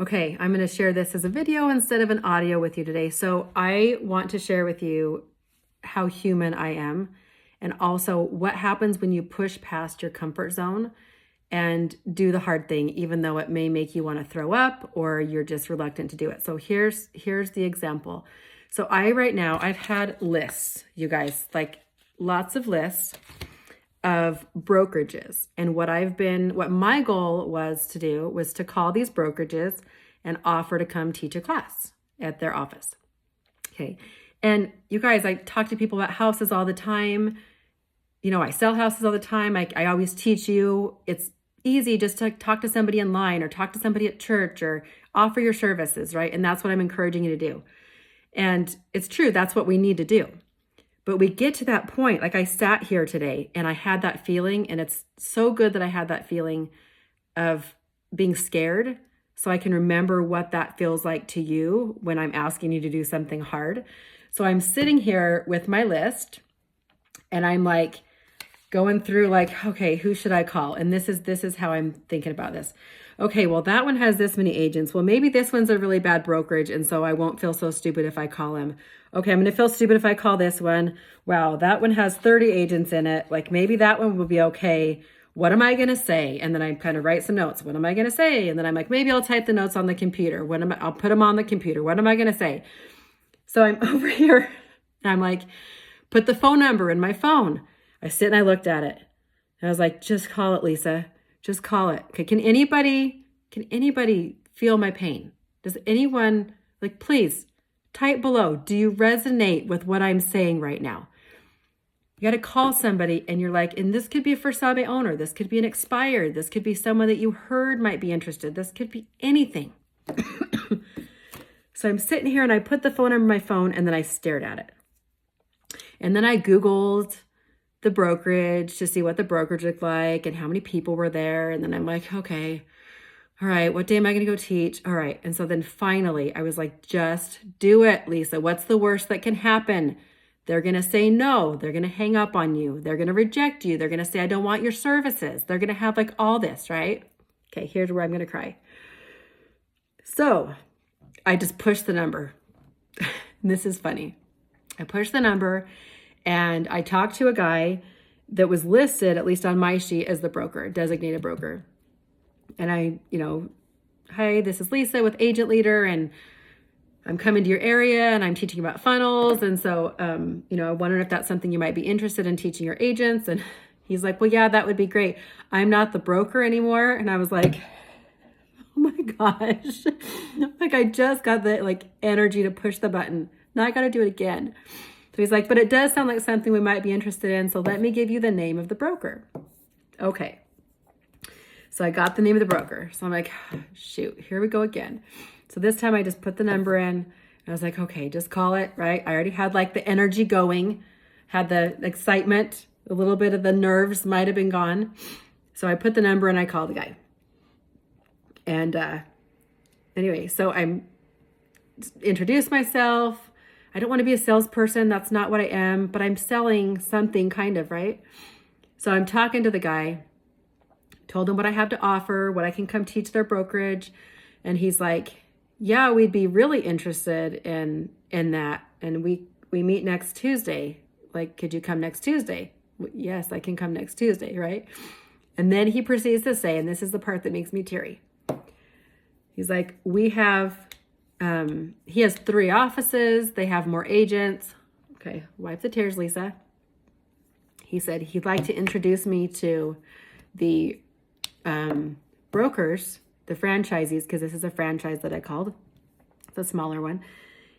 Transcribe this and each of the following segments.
Okay, I'm going to share this as a video instead of an audio with you today. So I want to share with you how human I am and also what happens when you push past your comfort zone and do the hard thing, even though it may make you want to throw up or you're just reluctant to do it. So here's the example. So right now I've had lists, you guys, like lots of lists of brokerages. And what my goal was to do was to call these brokerages and offer to come teach a class at their office. Okay. And you guys, I talk to people about houses all the time. I sell houses all the time. I always teach you. It's easy just to talk to somebody in line or talk to somebody at church or offer your services, right? And that's what I'm encouraging you to do. And it's true. That's what we need to do. But we get to that point, like I sat here today and I had that feeling, and it's so good that I had that feeling of being scared so I can remember what that feels like to you when I'm asking you to do something hard. So I'm sitting here with my list and I'm like going through like, okay, who should I call? And this is how I'm thinking about this. Okay, well, that one has this many agents. Well, maybe this one's a really bad brokerage, and so I won't feel so stupid if I call him. Okay, I'm going to feel stupid if I call this one. Wow, that one has 30 agents in it. Like maybe that one will be okay. What am I going to say? And then I kind of write some notes. What am I going to say? And then I'm like, maybe I'll type the notes on the computer. I'll put them on the computer. What am I going to say? So I'm over here. I'm like, put the phone number in my phone. I sit and I looked at it. And I was like, just call it, Lisa. Just call it. Okay, can anybody feel my pain? Does anyone, like, please type below. Do you resonate with what I'm saying right now? You got to call somebody and you're like, and this could be a for sale by owner. This could be an expired. This could be someone that you heard might be interested. This could be anything. So I'm sitting here and I put the phone number in my phone and then I stared at it. And then I Googled the brokerage to see what the brokerage looked like and how many people were there. And then I'm like, okay, all right, what day am I going to go teach? All right. And so then finally I was like, just do it, Lisa. What's the worst that can happen? They're going to say no. They're going to hang up on you. They're going to reject you. They're going to say, I don't want your services. They're going to have like all this, right? Okay, here's where I'm going to cry. So I just pushed the number. This is funny. I pushed the number and I talked to a guy that was listed, at least on my sheet, as the broker, designated broker. And I, hi, this is Lisa with Agent Leader, and I'm coming to your area and I'm teaching about funnels. And so, I wondered if that's something you might be interested in teaching your agents. And he's like, well, yeah, that would be great. I'm not the broker anymore. And I was like, oh my gosh, like I just got the energy to push the button. Now I got to do it again. So he's like, but it does sound like something we might be interested in. So let me give you the name of the broker. Okay. So I got the name of the broker. So I'm like, shoot, here we go again. So this time I just put the number in. And I was like, okay, just call it, right? I already had like the energy going, had the excitement, a little bit of the nerves might have been gone. So I put the number and I called the guy. And anyway, so I'm introduced myself. I don't want to be a salesperson. That's not what I am, but I'm selling something kind of, right? So I'm talking to the guy, told him what I have to offer, what I can come teach their brokerage. And he's like, yeah, we'd be really interested in that. And we meet next Tuesday. Like, could you come next Tuesday? Yes, I can come next Tuesday, right? And then he proceeds to say, and this is the part that makes me teary. He's like, he has 3 offices. They have more agents. Okay, wipe the tears, Lisa. He said he'd like to introduce me to the brokers, the franchisees, because this is a franchise that I called. It's a smaller one.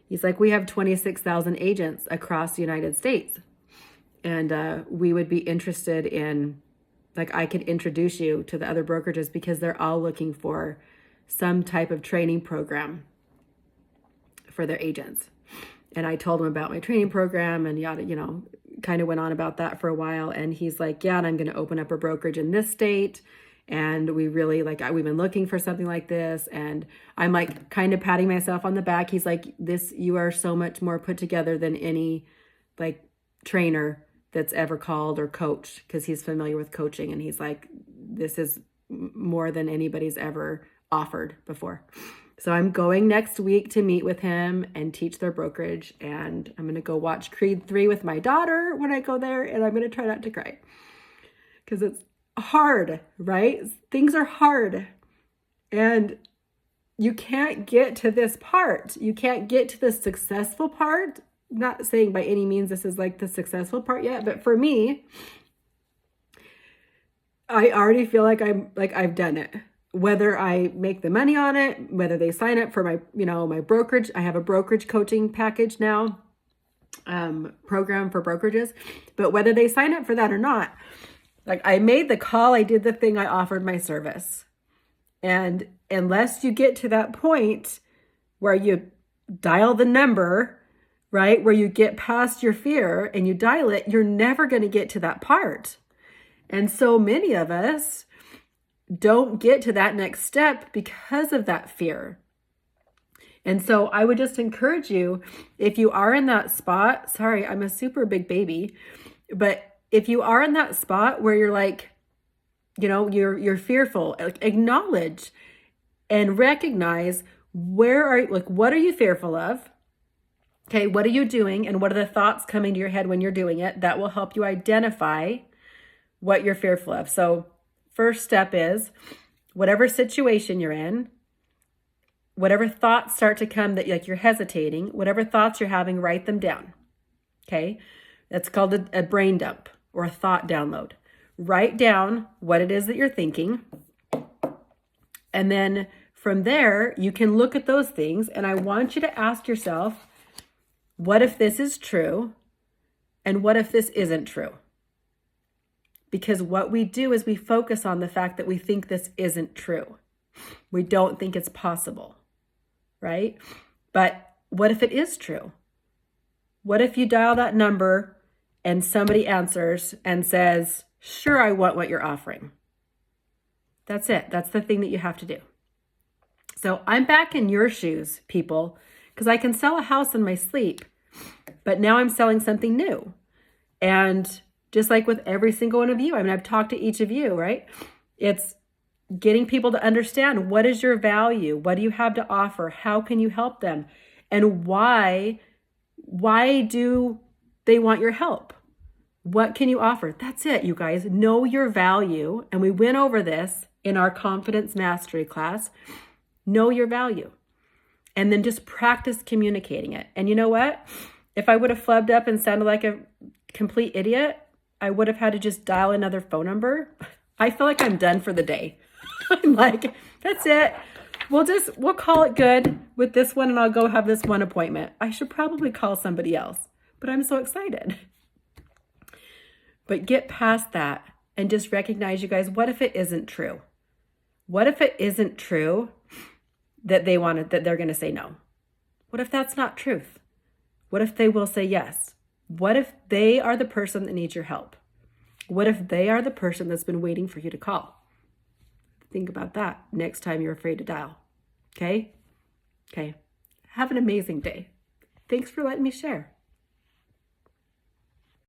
He's like, we have 26,000 agents across the United States. And we would be interested in, like, I could introduce you to the other brokerages because they're all looking for some type of training program for their agents. And I told him about my training program and yada, kind of went on about that for a while. And he's like, yeah, and I'm going to open up a brokerage in this state. And we really we've been looking for something like this. And I'm like kind of patting myself on the back. He's like, you are so much more put together than any like trainer that's ever called or coached, because he's familiar with coaching. And he's like, this is more than anybody's ever offered before. So I'm going next week to meet with him and teach their brokerage. And I'm going to go watch Creed 3 with my daughter when I go there. And I'm going to try not to cry because it's hard, right? Things are hard. And you can't get to this part. You can't get to the successful part. I'm not saying by any means this is like the successful part yet, but for me, I already feel like I've done it. Whether I make the money on it, whether they sign up for my, my brokerage. I have a brokerage coaching package now, program for brokerages, but whether they sign up for that or not, like I made the call, I did the thing, I offered my service. And unless you get to that point where you dial the number, right, where you get past your fear and you dial it, you're never going to get to that part. And so many of us don't get to that next step because of that fear. And so I would just encourage you, if you are in that spot, sorry, I'm a super big baby, but if you are in that spot where you're like, you're fearful, acknowledge and recognize what are you fearful of? Okay, what are you doing? And what are the thoughts coming to your head when you're doing it? That will help you identify what you're fearful of. So first step is whatever situation you're in, whatever thoughts start to come that like you're hesitating, whatever thoughts you're having, write them down. Okay, that's called a brain dump or a thought download. Write down what it is that you're thinking. And then from there, you can look at those things. And I want you to ask yourself, what if this is true? And what if this isn't true? Because what we do is we focus on the fact that we think this isn't true. We don't think it's possible, right? But what if it is true? What if you dial that number and somebody answers and says, sure, I want what you're offering. That's it. That's the thing that you have to do. So I'm back in your shoes, people, because I can sell a house in my sleep, but now I'm selling something new. And just like with every single one of you, I've talked to each of you, right? It's getting people to understand, what is your value? What do you have to offer? How can you help them? And why do they want your help? What can you offer? That's it, you guys. Know your value. And we went over this in our confidence mastery class. Know your value. And then just practice communicating it. And you know what? If I would have flubbed up and sounded like a complete idiot, I would have had to just dial another phone number. I feel like I'm done for the day. I'm like, that's it. We'll call it good with this one and I'll go have this one appointment. I should probably call somebody else, but I'm so excited. But get past that and just recognize, you guys, what if it isn't true? What if it isn't true that they're going to say no? What if that's not truth? What if they will say yes? What if they are the person that needs your help? What if they are the person that's been waiting for you to call? Think about that next time you're afraid to dial. Okay? Okay. Have an amazing day. Thanks for letting me share.